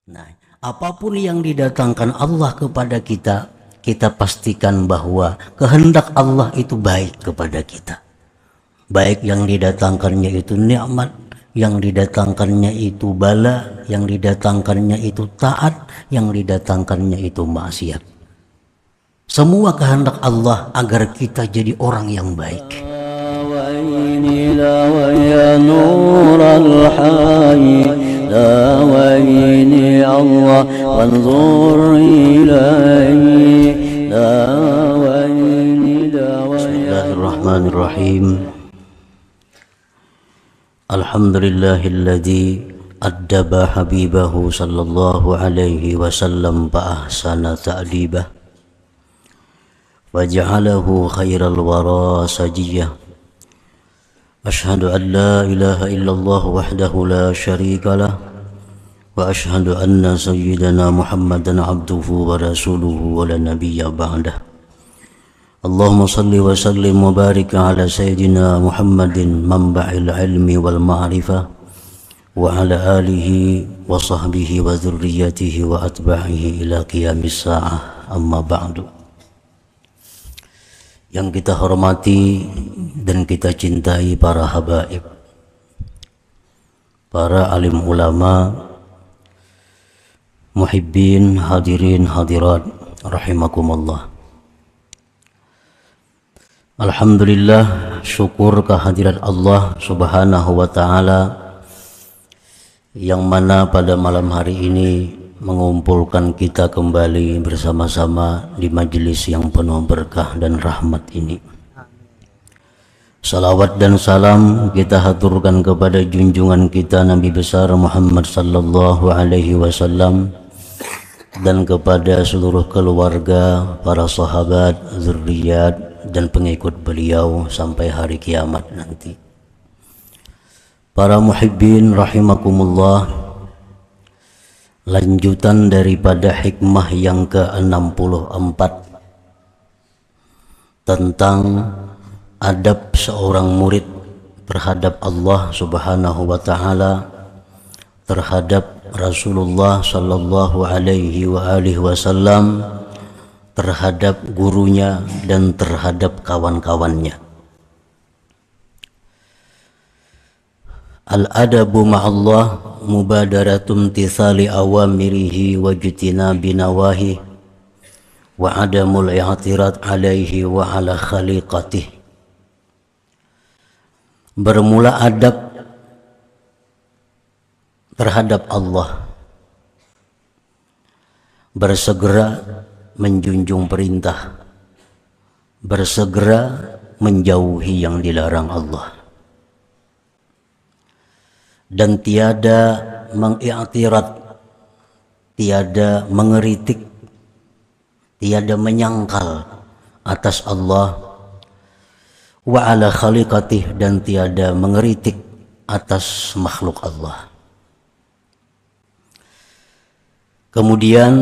Nah, apapun yang didatangkan Allah kepada kita, kita pastikan bahwa kehendak Allah itu baik kepada kita. Baik yang didatangkannya itu nikmat, yang didatangkannya itu bala, yang didatangkannya itu taat, yang didatangkannya itu maksiat. Semua kehendak Allah agar kita jadi orang yang baik. Bismillahirrahmanirrahim. Alhamdulillahilladzi addaba habibahu sallallahu alaihi wasallam fa ahsana ta'dibah wa ja'alahu khairal wara sajiyah. Ashhadu an la ilaha illallah wahdahu la syarika lah wa ashhadu anna sayyidana Muhammadan abduhu wa rasuluhu wa la nabiyya ba'dah. Allahumma salli wa sallim wa barik ala sayyidina Muhammadin manba'il ilmi wal ma'rifah wa ala alihi wa sahbihi wa dhurriyyatihi wa atba'ihi ila qiyamis sa'ah, amma ba'du. Yang kita hormati dan kita cintai para habaib, para alim ulama, muhibbin, hadirin hadirat rahimakumullah. Alhamdulillah, syukur kehadirat Allah subhanahu wa ta'ala yang mana pada malam hari ini mengumpulkan kita kembali bersama-sama di majelis yang penuh berkah dan rahmat ini. Salawat dan salam kita haturkan kepada junjungan kita Nabi besar Muhammad sallallahu alaihi wasallam dan kepada seluruh keluarga, para sahabat, zurriyat dan pengikut beliau sampai hari kiamat nanti. Para muhibbin rahimakumullah, lanjutan daripada hikmah yang ke-64 tentang adab seorang murid terhadap Allah subhanahu wa ta'ala, terhadap Rasulullah sallallahu alaihi wa alihi wasallam, terhadap gurunya dan terhadap kawan-kawannya. Al-adabu ma'allah mubadaratum tithali awamirihi wa jitinabi nawahi wa adamul i'tirat alaihi wa ala khaliqatih. Bermula adab terhadap Allah, bersegera menjunjung perintah, bersegera menjauhi yang dilarang Allah, dan tiada mengiktirat, tiada mengeritik, tiada menyangkal atas Allah, wa ala khaliqatih, dan tiada mengeritik atas makhluk Allah. Kemudian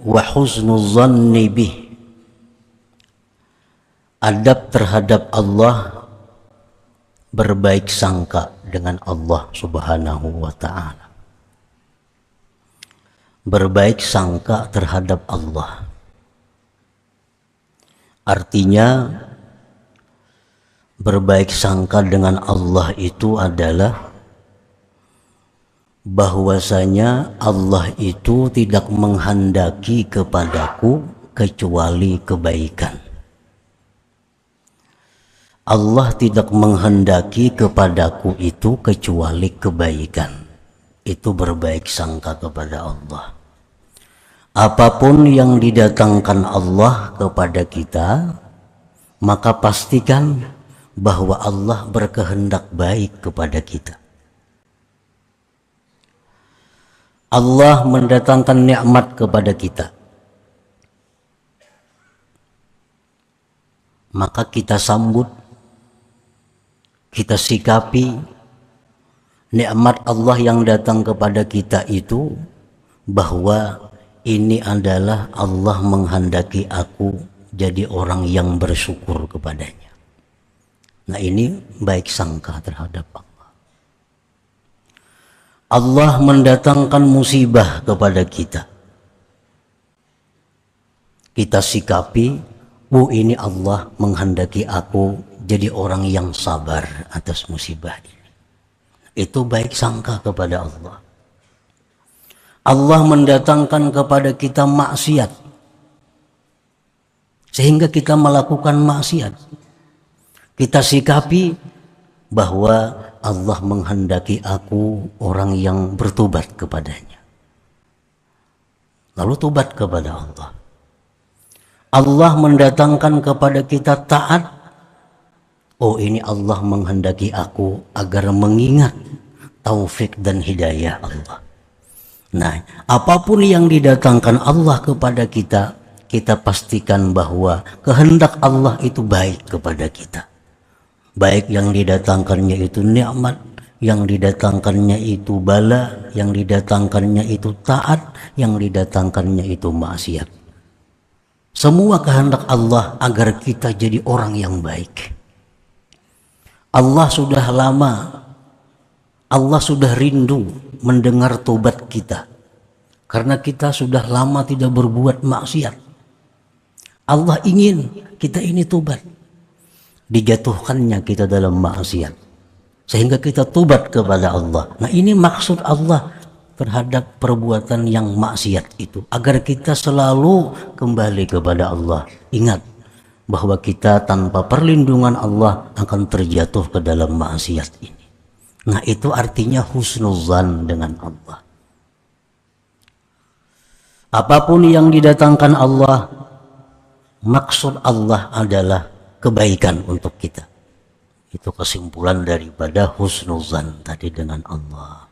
wa husnuz zanni bih, adab terhadap Allah, berbaik sangka dengan Allah subhanahu wa ta'ala, berbaik sangka terhadap Allah. Artinya berbaik sangka dengan Allah itu adalah bahwasanya Allah itu tidak menghendaki kepadaku kecuali kebaikan. Allah tidak menghendaki kepadaku itu kecuali kebaikan. Itu berbaik sangka kepada Allah. Apapun yang didatangkan Allah kepada kita, maka pastikan bahwa Allah berkehendak baik kepada kita. Allah mendatangkan nikmat kepada kita, maka kita sambut, kita sikapi nikmat Allah yang datang kepada kita itu bahwa ini adalah Allah menghendaki aku jadi orang yang bersyukur kepadanya. Nah, ini baik sangka terhadap Allah. Allah mendatangkan musibah kepada kita. Kita sikapi, ini Allah menghendaki aku jadi orang yang sabar atas musibah ini. Itu baik sangka kepada Allah. Allah mendatangkan kepada kita maksiat, sehingga kita melakukan maksiat. Kita sikapi bahwa Allah menghendaki aku orang yang bertobat kepadanya. Lalu tobat kepada Allah. Allah mendatangkan kepada kita taat. Ini Allah menghendaki aku agar mengingat taufik dan hidayah Allah. Nah, apapun yang didatangkan Allah kepada kita, kita pastikan bahwa kehendak Allah itu baik kepada kita. Baik yang didatangkannya itu nikmat, yang didatangkannya itu bala, yang didatangkannya itu taat, yang didatangkannya itu maksiat. Semua kehendak Allah agar kita jadi orang yang baik. Allah sudah lama, Allah sudah rindu mendengar tobat kita, karena kita sudah lama tidak berbuat maksiat. Allah ingin kita ini tobat. Dijatuhkannya kita dalam maksiat, sehingga kita tobat kepada Allah. Nah, ini maksud Allah terhadap perbuatan yang maksiat itu, agar kita selalu kembali kepada Allah. Ingat bahwa kita tanpa perlindungan Allah akan terjatuh ke dalam maksiat ini. Nah, itu artinya husnuzan dengan Allah. Apapun yang didatangkan Allah, maksud Allah adalah kebaikan untuk kita. Itu kesimpulan daripada husnuzan tadi dengan Allah.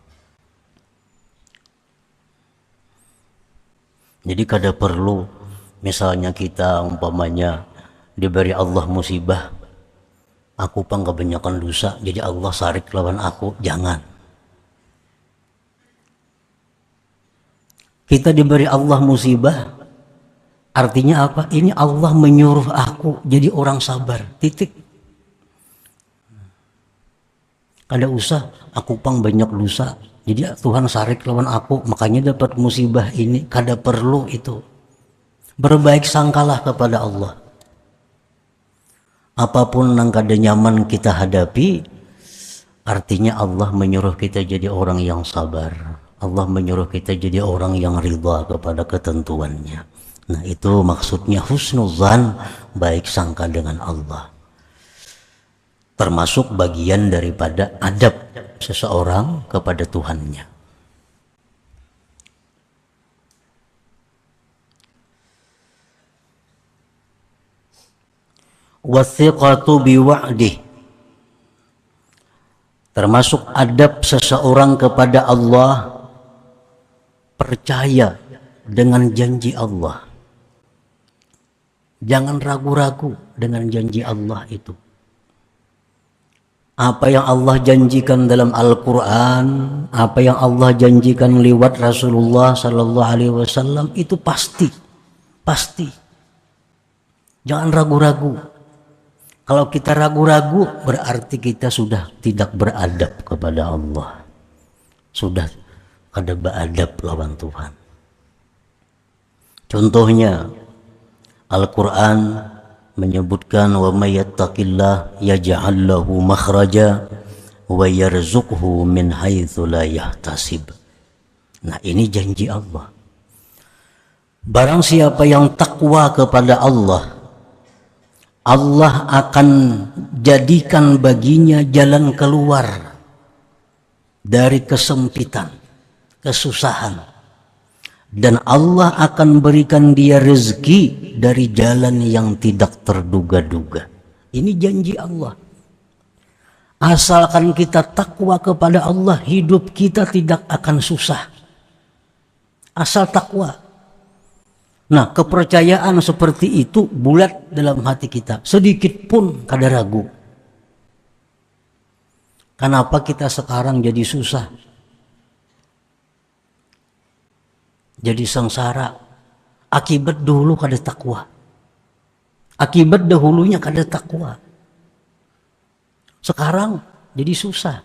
Jadi kada perlu misalnya kita umpamanya diberi Allah musibah, aku pang kebanyakan dosa jadi Allah sarik lawan aku. Jangan. Kita diberi Allah musibah, artinya apa? Ini Allah menyuruh aku jadi orang sabar. Titik. Kada usah aku pang banyak dosa jadi Tuhan sarik lawan aku, makanya dapat musibah ini. Kada perlu itu. Berbaik sangkalah kepada Allah. Apapun yang kada nyaman kita hadapi, artinya Allah menyuruh kita jadi orang yang sabar. Allah menyuruh kita jadi orang yang ridha kepada ketentuannya. Nah, itu maksudnya husnuzan, baik sangka dengan Allah. Termasuk bagian daripada adab seseorang kepada Tuhannya. Wathiqatu biwa'dih, termasuk adab seseorang kepada Allah, percaya dengan janji Allah. Jangan ragu-ragu dengan janji Allah itu. Apa yang Allah janjikan dalam Al-Quran, apa yang Allah janjikan lewat Rasulullah Sallallahu Alaihi Wasallam itu pasti. Jangan ragu-ragu. Kalau kita ragu-ragu, berarti kita sudah tidak beradab kepada Allah. Sudah kada beradab lawan Tuhan. Contohnya, Al-Quran menyebutkan wa may yattaqillah yaj'al lahu makhraja wa yarzuqhu min haitsu la yahtasib. Nah, ini janji Allah. Barang siapa yang takwa kepada Allah, Allah akan jadikan baginya jalan keluar dari kesempitan, kesusahan. Dan Allah akan berikan dia rezeki dari jalan yang tidak terduga-duga. Ini janji Allah. Asalkan kita takwa kepada Allah, hidup kita tidak akan susah. Asal takwa. Nah, kepercayaan seperti itu bulat dalam hati kita. Sedikit pun kada ragu. Kenapa kita sekarang jadi susah? Jadi sengsara. Akibat dulu kada takwa. Akibat dahulunya kada takwa. Sekarang jadi susah.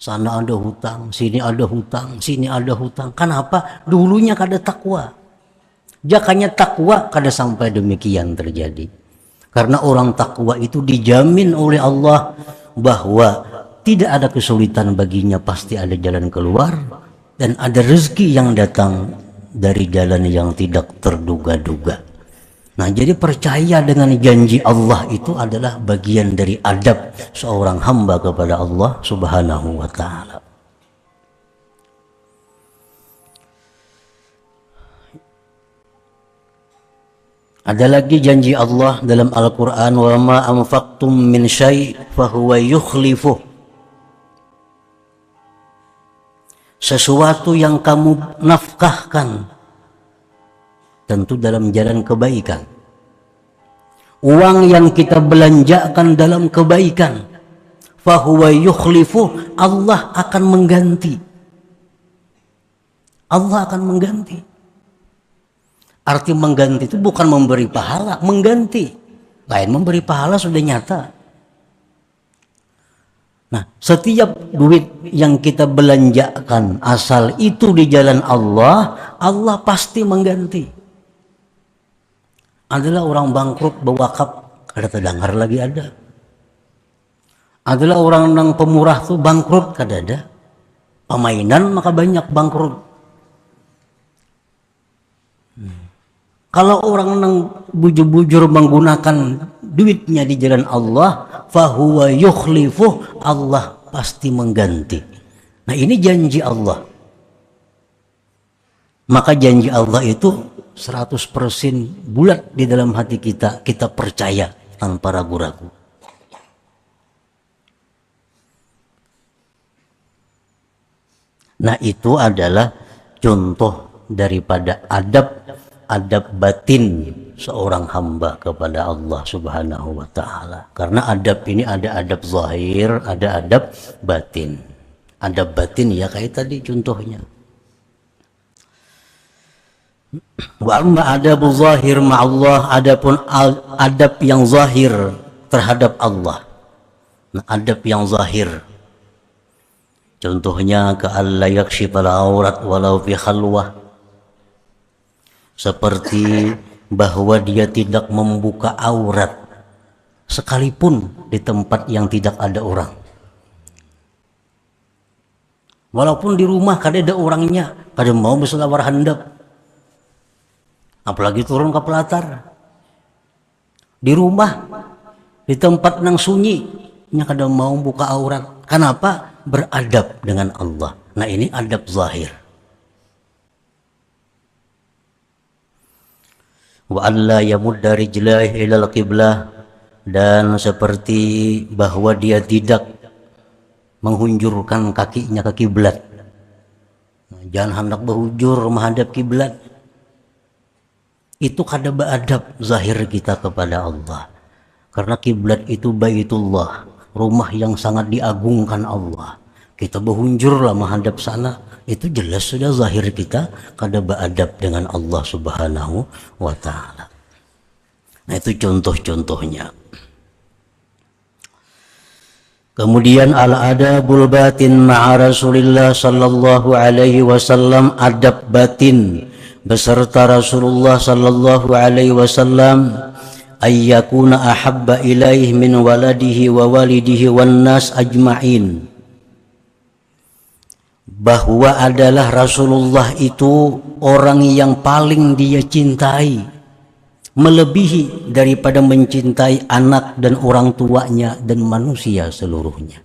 Sana ada hutang, sini ada hutang, sini ada hutang. Kenapa? Dulunya kada takwa. Jakanya takwa kada sampai demikian terjadi. Karena orang takwa itu dijamin oleh Allah bahwa tidak ada kesulitan baginya, pasti ada jalan keluar dan ada rezeki yang datang dari jalan yang tidak terduga-duga. Nah, jadi percaya dengan janji Allah itu adalah bagian dari adab seorang hamba kepada Allah Subhanahu wa ta'ala. Ada lagi janji Allah dalam Al-Quran, wa ma anfaqtum min syai' fahuwa yukhlifuh. Sesuatu yang kamu nafkahkan tentu dalam jalan kebaikan. Uang yang kita belanjakan dalam kebaikan, fahuwa yukhlifuh, Allah akan mengganti. Allah akan mengganti. Arti mengganti itu bukan memberi pahala, mengganti. Lain memberi pahala sudah nyata. Nah, setiap duit yang kita belanjakan asal itu di jalan Allah, Allah pasti mengganti. Adalah orang bangkrut bewakaf, kada terdengar lagi ada. Adalah orang yang pemurah tuh bangkrut, kada ada. Pemainan maka banyak bangkrut. Kalau orang yang bujur-bujur menggunakan duitnya di jalan Allah, fahuwa yukhlifuh, Allah pasti mengganti. Nah, ini janji Allah. Maka janji Allah itu 100% bulat di dalam hati kita, kita percaya tanpa ragu-ragu. Nah, itu adalah contoh daripada adab batin seorang hamba kepada Allah Subhanahu wa ta'ala. Karena adab ini ada adab zahir, ada adab batin. Adab batin ya kayak tadi contohnya. Wa amma adabu zahir ma'allah, adapun adab yang zahir terhadap Allah. Nah, adab yang zahir contohnya ka'alla yakshifal aurat walau fi khalwah, seperti bahwa dia tidak membuka aurat sekalipun di tempat yang tidak ada orang. Walaupun di rumah kada ada orangnya, kada mau berselawar handap. Apalagi turun ke pelatar. Di rumah, di tempat nang sunyi, nya kada mau buka aurat. Kenapa? Beradab dengan Allah. Nah, ini adab zahir. Wa alla yamudda rijlaihi ilal qiblah, dan seperti bahwa dia tidak menghunjurkan kakinya ke kiblat. Nah, jangan hendak berhujur menghadap kiblat. Itu kada beadab zahir kita kepada Allah. Karena kiblat itu Baitullah, rumah yang sangat diagungkan Allah. Kita berhunjurlah menghadap sana, itu jelas sudah zahir kita kada beadab dengan Allah Subhanahu wa ta'ala. Nah, itu contoh-contohnya. Kemudian al-adabul batin ma'a Rasulillah sallallahu alaihi wasallam, adab batin beserta Rasulullah sallallahu alaihi wasallam, ayyakuna ahabba ilaih min waladihi wa walidihi wan nas ajma'in, bahwa adalah Rasulullah itu orang yang paling dia cintai, melebihi daripada mencintai anak dan orang tuanya dan manusia seluruhnya.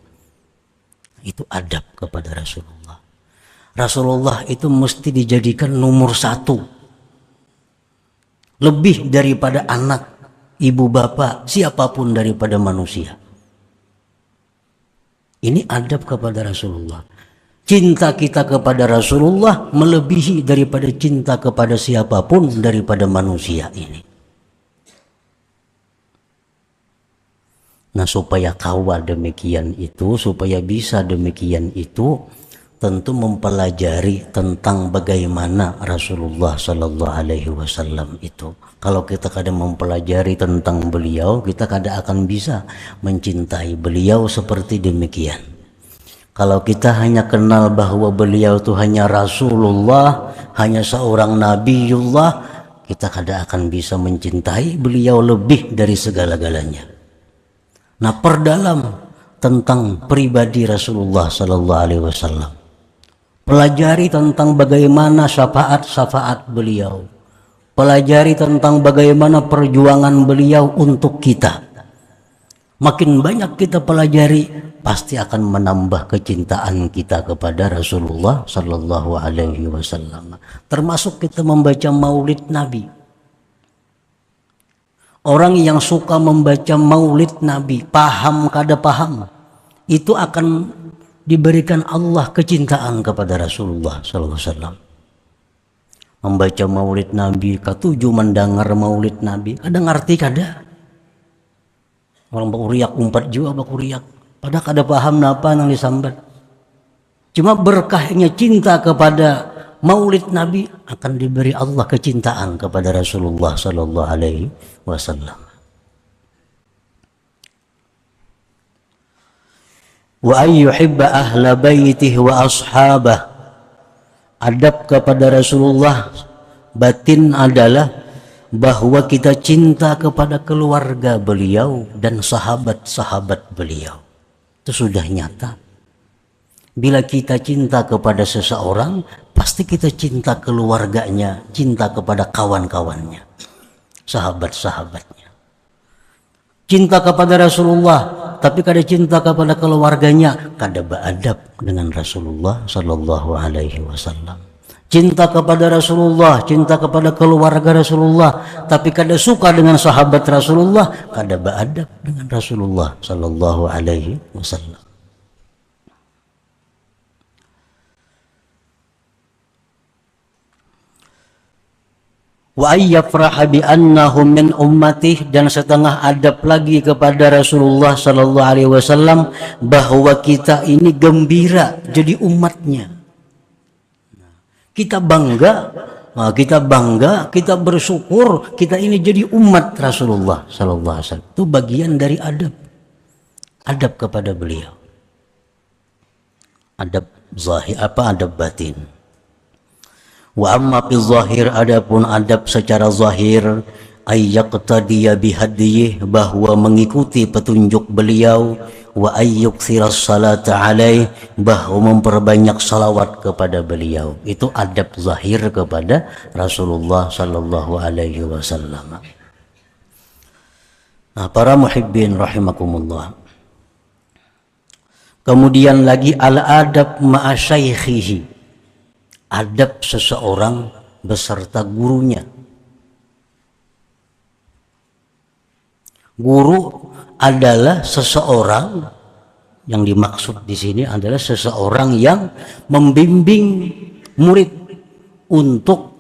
Itu adab kepada Rasulullah. Rasulullah itu mesti dijadikan nomor satu, lebih daripada anak, ibu bapak, siapapun daripada manusia. Ini adab kepada Rasulullah. Cinta kita kepada Rasulullah melebihi daripada cinta kepada siapapun daripada manusia ini. Nah, supaya kawal demikian itu, supaya bisa demikian itu, tentu mempelajari tentang bagaimana Rasulullah Sallallahu Alaihi Wasallam itu. Kalau kita kadang mempelajari tentang beliau, kita kadang akan bisa mencintai beliau seperti demikian. Kalau kita hanya kenal bahwa beliau itu hanya Rasulullah, hanya seorang Nabiullah, kita tidak akan bisa mencintai beliau lebih dari segala-galanya. Nah, perdalam tentang pribadi Rasulullah Sallallahu Alaihi Wasallam, pelajari tentang bagaimana syafaat-syafaat beliau, pelajari tentang bagaimana perjuangan beliau untuk kita. Makin banyak kita pelajari, pasti akan menambah kecintaan kita kepada Rasulullah Sallallahu Alaihi Wasallam. Termasuk kita membaca Maulid Nabi. Orang yang suka membaca Maulid Nabi, paham kada paham, itu akan diberikan Allah kecintaan kepada Rasulullah Sallallahu Alaihi Wasallam. Membaca Maulid Nabi, ketujuh mendengar Maulid Nabi, kada ngerti kada. Orang bakuriak umpat juga bakuriak, padahal kada paham napa yang disambat. Cuma berkahnya cinta kepada Maulid Nabi akan diberi Allah kecintaan kepada Rasulullah Sallallahu Alaihi Wasallam. Wa ayyuhibba ahla baitihi wa ashabah. Adab kepada Rasulullah batin adalah bahwa kita cinta kepada keluarga beliau dan sahabat-sahabat beliau. Itu sudah nyata. Bila kita cinta kepada seseorang, pasti kita cinta keluarganya, cinta kepada kawan-kawannya, sahabat-sahabatnya. Cinta kepada Rasulullah, tapi kada cinta kepada keluarganya, kada beradab dengan Rasulullah Sallallahu Alaihi Wasallam. Cinta kepada Rasulullah, cinta kepada keluarga Rasulullah, tapi kada suka dengan sahabat Rasulullah, kada beradab dengan Rasulullah Sallallahu Alaihi Wasallam. Wa ayyafraha bi annahum min ummatih, dan setengah adab lagi kepada Rasulullah Sallallahu Alaihi Wasallam bahwa kita ini gembira jadi umatnya. Kita bangga, kita bersyukur kita ini jadi umat Rasulullah Sallallahu Alaihi Wasallam. Itu bagian dari adab kepada beliau. Adab zahir adab batin. Wa amma fi zahir, adapun adab secara zahir, ayyaqtadiya bihadiyih, bahwa mengikuti petunjuk beliau, wa ayyuksiras salata alaih, bahwa memperbanyak salawat kepada beliau. Itu adab zahir kepada Rasulullah Sallallahu Alaihi Wasallam. Nah, para muhibbin rahimakumullah. Kemudian lagi al-adab ma'a syaikhihi, adab seseorang beserta gurunya. Guru adalah seseorang, yang dimaksud di sini adalah seseorang yang membimbing murid untuk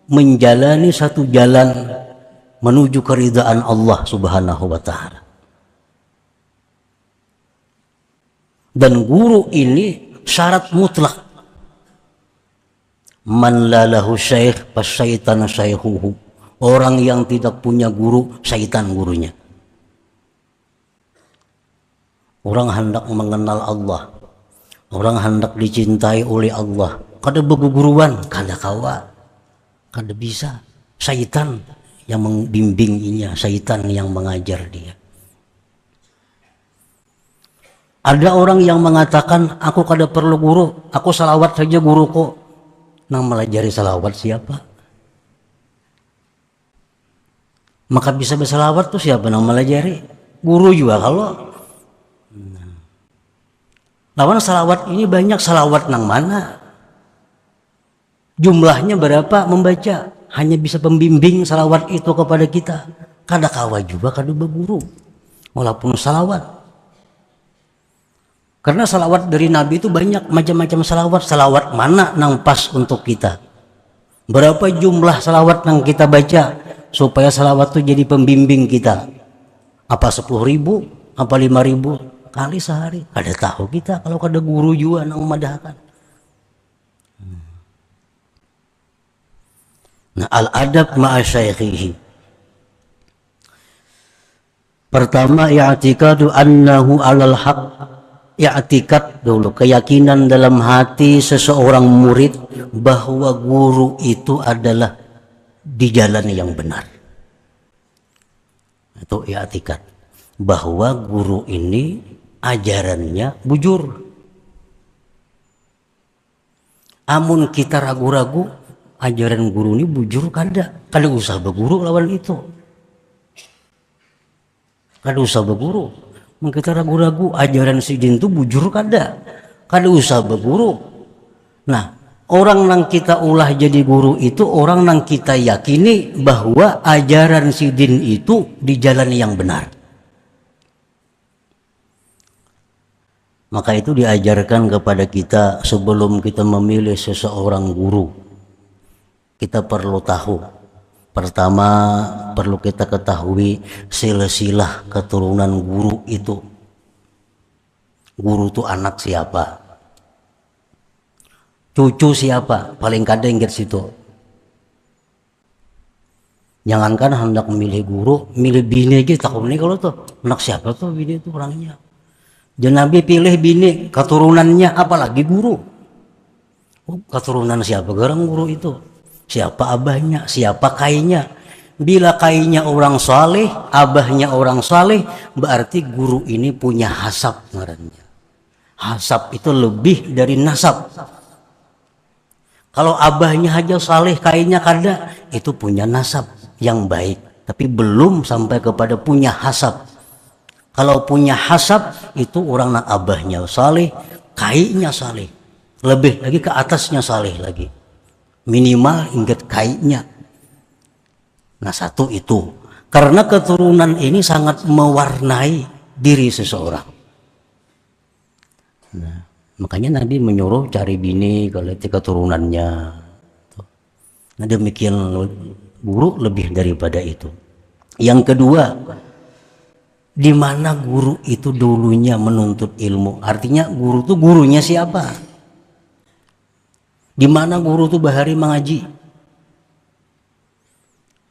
menjalani satu jalan menuju keridhaan Allah Subhanahu wa taala. Dan guru ini syarat mutlak. Man la lahu syekh fasyaitan syaikhuhu. Orang yang tidak punya guru, syaitan gurunya. Orang hendak mengenal Allah, orang hendak dicintai oleh Allah, kada beguruan, kada kawa, kada bisa. Syaitan yang membimbinginya, syaitan yang mengajar dia. Ada orang yang mengatakan, aku kada perlu guru, aku salawat saja guruku. Nang melajari salawat siapa? Maka bisa bersalawat tuh siapa nang melajari? Guru juga kalau. Lawan salawat ini banyak, salawat nang mana? Jumlahnya berapa membaca? Hanya bisa pembimbing salawat itu kepada kita. Kada kawa juga kada berguru. Walaupun salawat. Karena salawat dari Nabi itu banyak macam-macam salawat. Salawat mana nang pas untuk kita? Berapa jumlah salawat yang kita baca supaya salawat itu jadi pembimbing kita? Apa 10.000? Apa 5.000? Kali sehari? Kada tahu kita kalau kada guru juga nang memadahkan. Nah, al-adab ma'a syaikhihi. Pertama, i'tikadu annahu alal haq, i'tikad dulu, keyakinan dalam hati seseorang murid bahwa guru itu adalah di jalan yang benar. Itu i'tikad, bahwa guru ini ajarannya bujur. Amun kita ragu-ragu ajaran guru ini bujur kada usah berguru lawan itu. Kada usah berguru. Mun kita ragu-ragu ajaran sidin itu bujur kada usah berguru. Nah, orang yang kita ulah jadi guru itu orang yang kita yakini bahwa ajaran sidin itu di jalan yang benar. Maka itu diajarkan kepada kita sebelum kita memilih seseorang guru. Kita perlu tahu. Pertama, perlu kita ketahui silsilah keturunan guru itu. Guru itu anak siapa? Cucu siapa? Paling kadang ingat situ. Jangankan hendak memilih guru, milih bini aja takut nih kalau tuh. Anak siapa tuh bini itu orangnya? Jangan Nabi pilih bini keturunannya, apalagi guru. Oh, keturunan siapa garang guru itu? Siapa abahnya, siapa kainya. Bila kainya orang saleh, abahnya orang saleh, berarti guru ini punya hasab ngarannya. Hasab itu lebih dari nasab. Kalau abahnya aja saleh, kainya kada, itu punya nasab yang baik, tapi belum sampai kepada punya hasab. Kalau punya hasab itu orang nak abahnya saleh, kainya saleh, lebih lagi ke atasnya saleh lagi. Minimal ingat kaitnya. Nah, satu itu karena keturunan ini sangat mewarnai diri seseorang. Nah, makanya Nabi menyuruh cari bini kalau itu keturunannya. Nah, demikian guru lebih daripada itu. Yang kedua, di mana guru itu dulunya menuntut ilmu. Artinya guru itu gurunya siapa? Di mana guru itu bahari mengaji.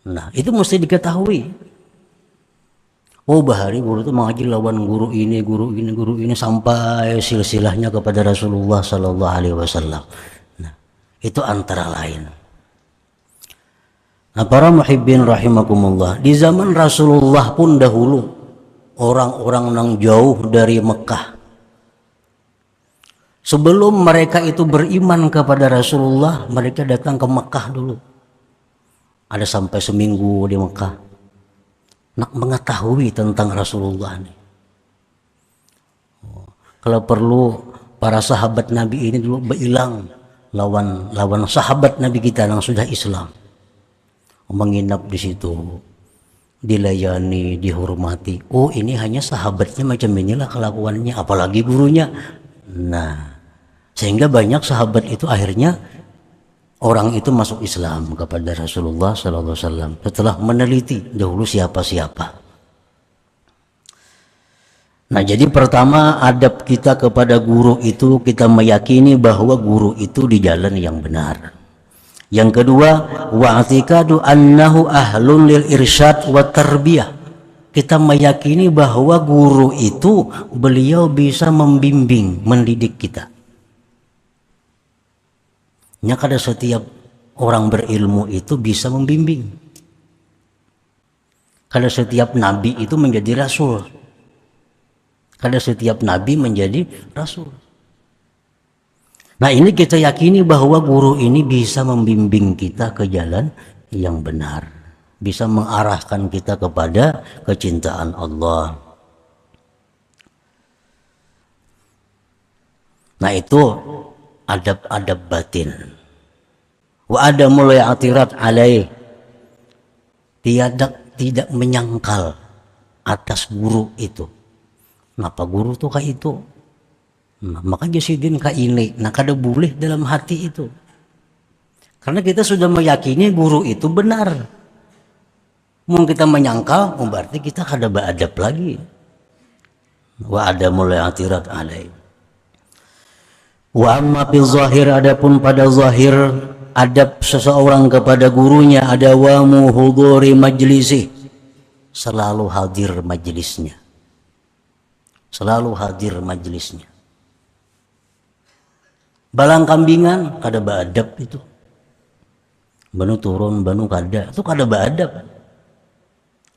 Nah, itu mesti diketahui. Oh, bahari guru itu mengaji lawan guru ini sampai silsilahnya kepada Rasulullah Sallallahu Alaihi Wasallam. Nah, itu antara lain. Nah, para muhibbin rahimakumullah, di zaman Rasulullah pun dahulu orang-orang yang jauh dari Mekah, sebelum mereka itu beriman kepada Rasulullah, mereka datang ke Mekah dulu. Ada sampai seminggu di Mekah, nak mengetahui tentang Rasulullah nih. Kalau perlu para sahabat Nabi ini dulu berhilang lawan sahabat Nabi kita yang sudah Islam, menginap di situ, dilayani, dihormati. Oh, ini hanya sahabatnya macam inilah kelakuannya, apalagi gurunya. Nah, sehingga banyak sahabat itu akhirnya orang itu masuk Islam kepada Rasulullah Sallallahu Alaihi Wasallam setelah meneliti dahulu siapa-siapa. Nah, jadi pertama adab kita kepada guru itu kita meyakini bahwa guru itu di jalan yang benar. Yang kedua, wa'tikadu annahu ahlun lil irsyad wa tarbiyah. Kita meyakini bahwa guru itu beliau bisa membimbing, mendidik kita. Ya, kada setiap orang berilmu itu bisa membimbing. Kada setiap nabi itu menjadi rasul. Kada setiap nabi menjadi rasul. Nah, ini kita yakini bahwa guru ini bisa membimbing kita ke jalan yang benar, bisa mengarahkan kita kepada kecintaan Allah. Nah, itu adab-adab batin. Wa adamul i'tirad alaih, tidak menyangkal atas guru itu. Kenapa guru tuh kayak itu? Nah, maka jasidin ka ini, nah kada boleh dalam hati itu. Karena kita sudah meyakini guru itu benar. Mau kita menyangkal, berarti kita kada beradab lagi. Wa adamul i'tirad alaih. Wa amma bil zahir, adapun pada zahir adab seseorang kepada gurunya ada wa muhuduri majlisi, selalu hadir majlisnya. Selalu hadir majlisnya. Balang kambingan kada baadab itu. Banu turun, banu kada, itu kada baadab.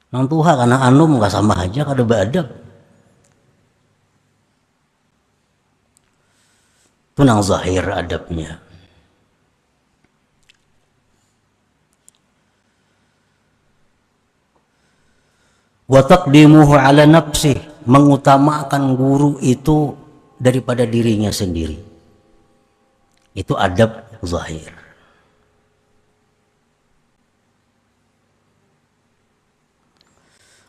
Nang tuha karena anum gak sama aja kada baadab. Itu nang zahir adabnya. Wa taqdimuhu ala nafsih, mengutamakan guru itu daripada dirinya sendiri. Itu adab zahir.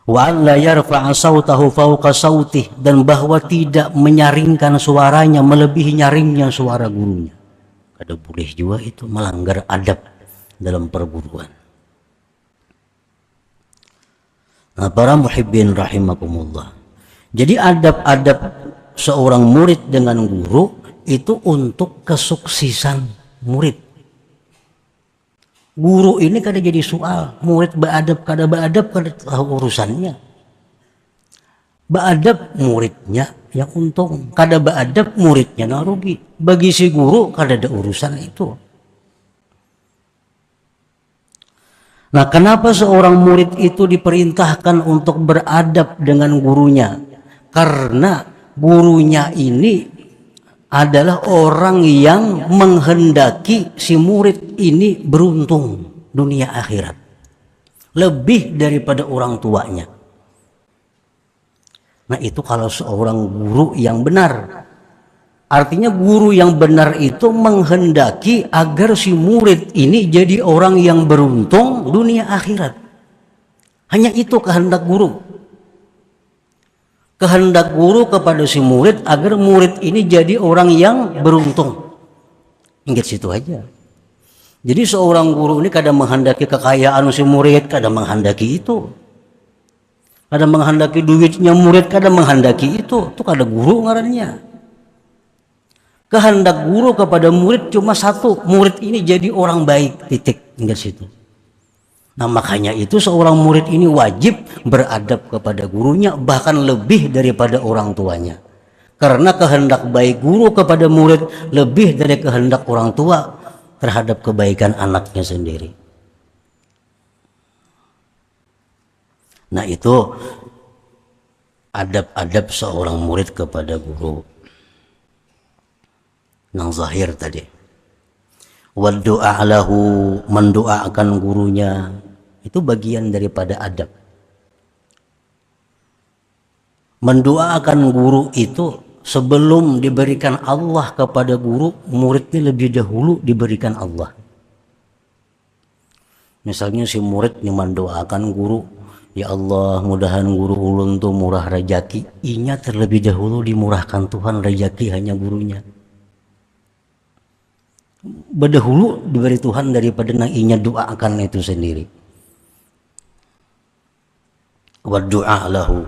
Wa an la yarfa'a sautahu fawqa sautih, dan bahwa tidak menyaringkan suaranya melebihi nyaringnya suara gurunya. Kada boleh juga itu, melanggar adab dalam perguruan. Nah, para muhibbin rahimakumullah. Jadi adab-adab seorang murid dengan guru itu untuk kesuksesan murid. Guru ini kada jadi soal, murid beadab kada tahu urusannya. Beadab muridnya yang untung, kada beadab muridnya yang rugi. Bagi si guru kada ada urusan itu. Nah, kenapa seorang murid itu diperintahkan untuk beradab dengan gurunya? Karena gurunya ini adalah orang yang menghendaki si murid ini beruntung dunia akhirat lebih daripada orang tuanya. Nah, itu kalau seorang guru yang benar. Artinya guru yang benar itu menghendaki agar si murid ini jadi orang yang beruntung dunia akhirat. Hanya itu kehendak guru. Kehendak guru kepada si murid agar murid ini jadi orang yang beruntung. Ingat situ aja. Jadi seorang guru ini kadang menghendaki kekayaan si murid, kadang menghendaki itu. Kadang menghendaki duitnya murid, kadang menghendaki itu. Itu kada guru ngarannya. Kehendak guru kepada murid cuma satu, murid ini jadi orang baik, titik. Ingat situ. Nah, makanya itu seorang murid ini wajib beradab kepada gurunya, bahkan lebih daripada orang tuanya. Karena kehendak baik guru kepada murid lebih dari kehendak orang tua terhadap kebaikan anaknya sendiri. Nah, itu adab-adab seorang murid kepada guru. Nang zahir tadi. Wad doa lahu, mendoakan gurunya, itu bagian daripada adab. Mendoakan guru itu sebelum diberikan Allah kepada guru, muridnya lebih dahulu diberikan Allah. Misalnya si murid yang mendoakan guru, ya Allah, mudahan guru ulun tuh murah rejaki. Inya terlebih dahulu dimurahkan Tuhan rejaki hanya gurunya. Berdahulu diberi Tuhan daripada nang inya doakan itu sendiri. Wa du'a lahu.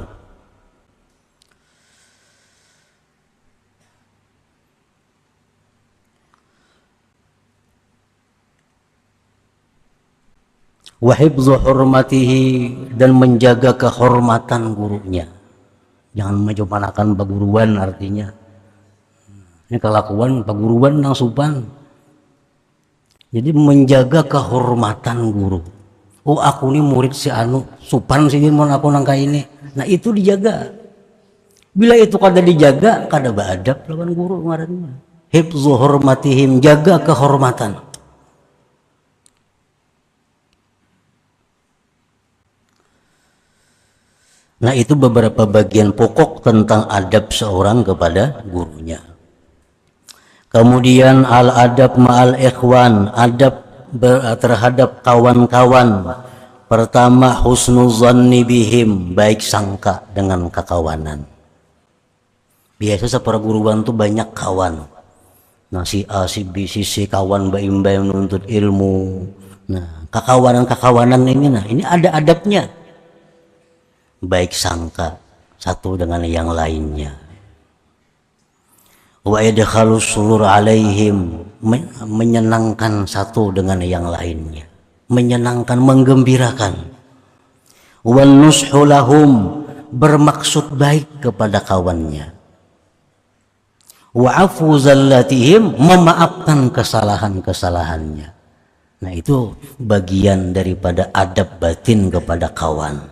Wa hifdzu hurmatihi, dan menjaga kehormatan gurunya. Jangan menjumanakan paguruan, artinya ini kelakuan paguruan nang supan. Jadi menjaga kehormatan guru. Oh, aku ini murid si anu, supan sih mon aku nangka ini. Nah, itu dijaga. Bila itu kada dijaga, kada beadab lawan guru ngarannya. Hifdzu hurmatihim, jaga kehormatan. Nah, itu beberapa bagian pokok tentang adab seorang kepada gurunya. Kemudian al-adab ma'al ikhwan, adab terhadap kawan-kawan. Pertama, husnuzanni bihim, baik sangka dengan kekawanan. Biasa seperguruan tuh banyak kawan. Nah, si A, si B, si C, kawan baim-baim menuntut ilmu. Nah, kekawanan ini, nah ini ada adabnya. Baik sangka satu dengan yang lainnya. Wa yadkhalus surur alaihim, menyenangkan satu dengan yang lainnya, menyenangkan, menggembirakan. Wan nushu lahum, bermaksud baik kepada kawannya. wa afu zallatihim, memaafkan kesalahan-kesalahannya. Nah, itu bagian daripada adab batin kepada kawan.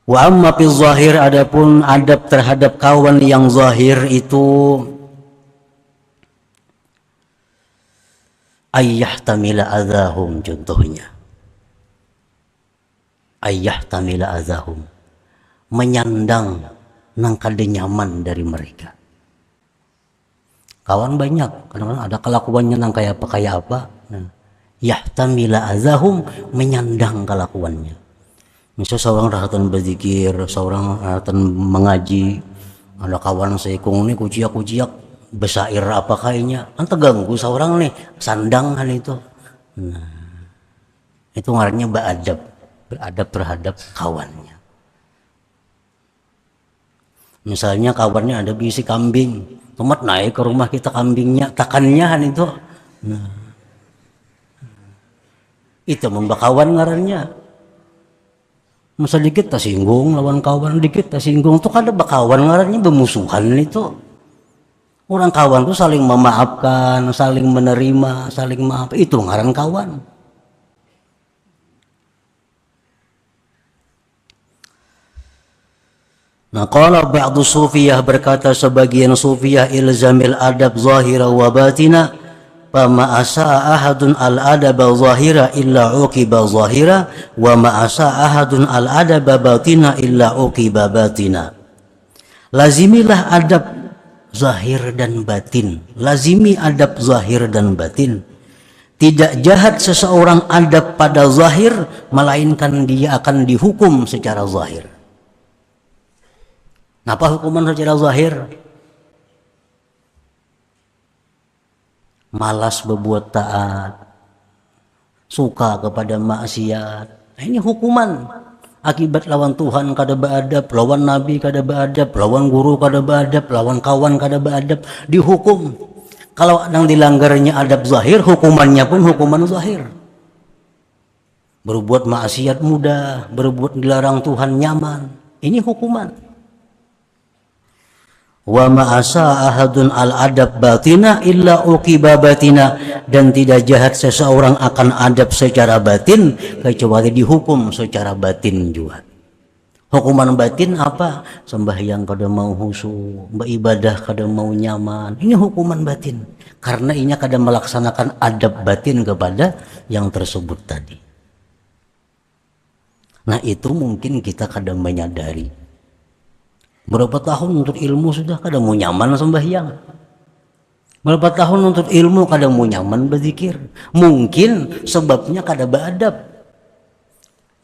Wa amma fi zahir, adapun adab terhadap kawan yang zahir itu ayyahtamila adzahum, contohnya ayyahtamila adzahum, menyandang nang kada nyaman dari mereka. Kawan banyak, kadang-kadang ada kelakuannya nang kayak apa. Nah, yahtamila adzahum, menyandang kelakuannya. Misal seorang rahatan berzikir, seorang rahatan mengaji, ada kawan seikung nih kuciak besair apa kayaknya, kan terganggu seorang nih, sandang kan itu. Nah, itu ngarannya beradab terhadap kawannya. Misalnya kawannya ada bisi kambing, tomat naik ke rumah kita kambingnya, takannya kan itu. Nah, itu membakawan ngarannya. Masa dikit tak singgung lawan kawan, dikit tak singgung tuh kada bakawan ngarannya, bermusuhan itu. Orang kawan tuh saling memaafkan, saling menerima, saling maaf, itu ngaran kawan. Nah, qala ba'du sufiyah, berkata sebagian sufiyah, ilzamil adab zahira wa batina, fama asaa ahadun al adaba zahira illa uqiba zahira, wa ma asaa ahadun al adaba batina illa uqiba batina. Lazimilah adab zahir dan batin, lazimi adab zahir dan batin. Tidak jahat seseorang adab pada zahir, melainkan dia akan dihukum secara zahir. Apa hukuman secara zahir? Malas berbuat taat, suka kepada maksiat. Nah, ini hukuman akibat lawan Tuhan kada beadab, lawan Nabi kada beadab, lawan guru kada beadab, lawan kawan kada beadab, dihukum. Kalau yang dilanggarnya adab zahir, hukumannya pun hukuman zahir. Berbuat maksiat mudah, berbuat dilarang Tuhan nyaman, ini hukuman. Wa ma'asa ahadun al-adab batina illa uqiba batina, dan tidak jahat seseorang akan adab secara batin kecuali dihukum secara batin juga. Hukuman batin apa? Sembahyang kada mau khusyuk, beribadah kada mau nyaman, ini hukuman batin karena ini kada melaksanakan adab batin kepada yang tersebut tadi. Nah, itu mungkin kita kada menyadari. Berapa tahun untuk ilmu sudah kada mau nyaman sembahyang. Berapa tahun untuk ilmu kada mau nyaman berzikir. Mungkin sebabnya kada beadab.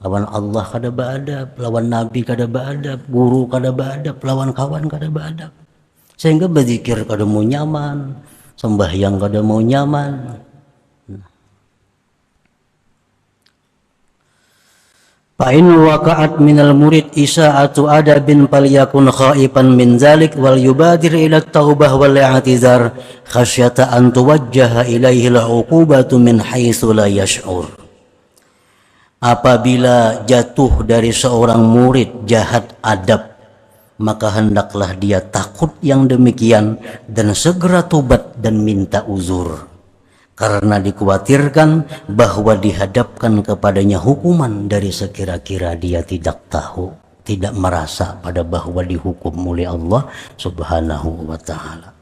Lawan Allah kada beadab, lawan Nabi kada beadab, guru kada beadab, lawan kawan kada beadab. Sehingga berzikir kada mau nyaman, sembahyang kada mau nyaman. Fa'in waqa'at minal murid isa'atu adabin falyakun khaifan min zalik wal yubadir ila taubah wal i'tizar khasyata an tuwajjaha ilaihi al-uqubatu min haitsu la yash'ur. Apabila jatuh dari seorang murid jahat adab, maka hendaklah dia takut yang demikian dan segera tobat dan minta uzur, karena dikhawatirkan bahwa dihadapkan kepadanya hukuman dari sekira-kira dia tidak tahu, tidak merasa pada bahwa dihukum oleh Allah Subhanahu wa ta'ala.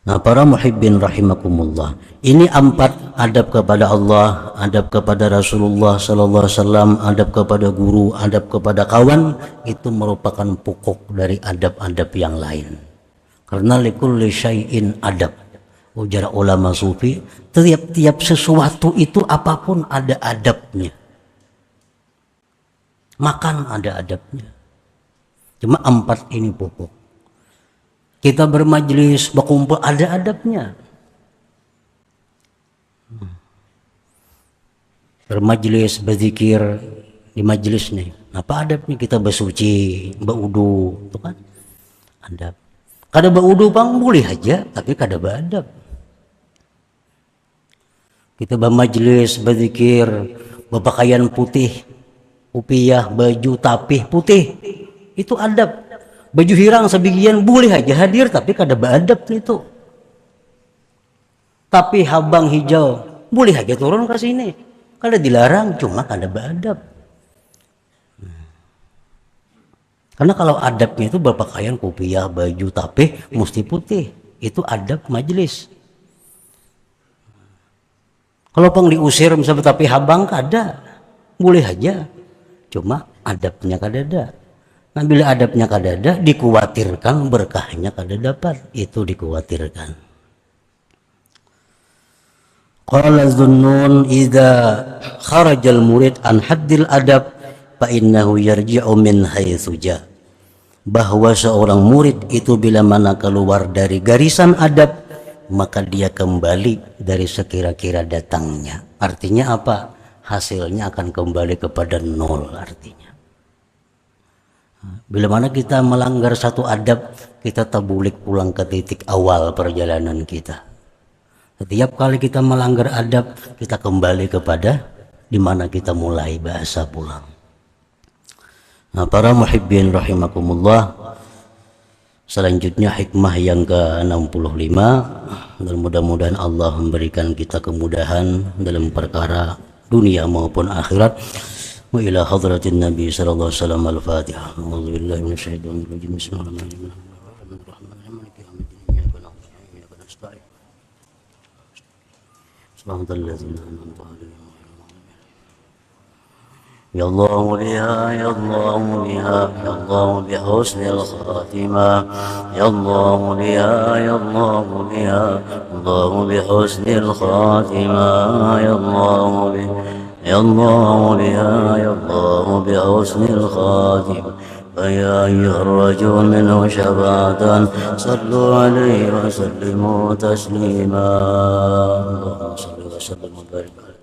Nah, para muhibbin rahimakumullah, ini 4 adab kepada Allah, adab kepada Rasulullah sallallahu alaihi wasallam, adab kepada guru, adab kepada kawan, itu merupakan pokok dari adab-adab yang lain. Karena likulli syai'in adab, ujar ulama sufi, tiap-tiap sesuatu itu apapun ada adabnya. Makan ada adabnya. Cuma 4 ini pokok. Kita bermajlis, berkumpul, ada adabnya. Bermajlis, berzikir di majlis nih, apa adabnya? Kita bersuci, berudu, itu kan adab. Kada berudu bang boleh aja, tapi kada beradab. Kita bermajlis, berzikir, berpakaian putih, upiyah, baju tapih putih, itu adab. Baju hirang sebagian boleh aja hadir tapi kada beadab itu. Tapi habang hijau boleh aja turun ke sini. Kada dilarang, cuma kada beadab. Karena kalau adabnya itu berpakaian kopiah, baju tapi mesti putih. Itu adab majelis. Kalau pang diusir misalnya tapi habang kada, boleh aja. Cuma adabnya kada ada. Nah bila adabnya kada ada, dikhawatirkan berkahnya kada dapat. Itu dikhawatirkan. Qala Zunnun idza kharajal murid an haddil adab fa innahu yarji'u min haitsu ja. Bahwa seorang murid itu bila mana keluar dari garisan adab, maka dia kembali dari sekira-kira datangnya. Artinya apa? Hasilnya akan kembali kepada nol artinya. Bila mana kita melanggar satu adab, kita tabulik pulang ke titik awal perjalanan kita. Setiap kali kita melanggar adab, kita kembali kepada di mana kita mulai bahasa pulang. Nah, para muhibbin rahimakumullah, selanjutnya hikmah yang ke-65, dan mudah-mudahan Allah memberikan kita kemudahan dalam perkara dunia maupun akhirat. Wa ila hadratin Nabi sallallahu alaihi wasallam al-Fatihah. A'udzu billahi minasyaitonir rajim. Bismillahirrahmanirrahim. Ya Allah biha, ya Allah biha, ya Allah bi husnil khatimah. Ya Allah biha, ya Allah biha, Allah bi husnil khatimah. Ya Allah biha, ya Allah biha, ya Allah bi husnil khatimah. فيا أيها الرجل منه شفاعة صلوا عليه وسلموا تسليما اللهم صل وسلم وبارك عليه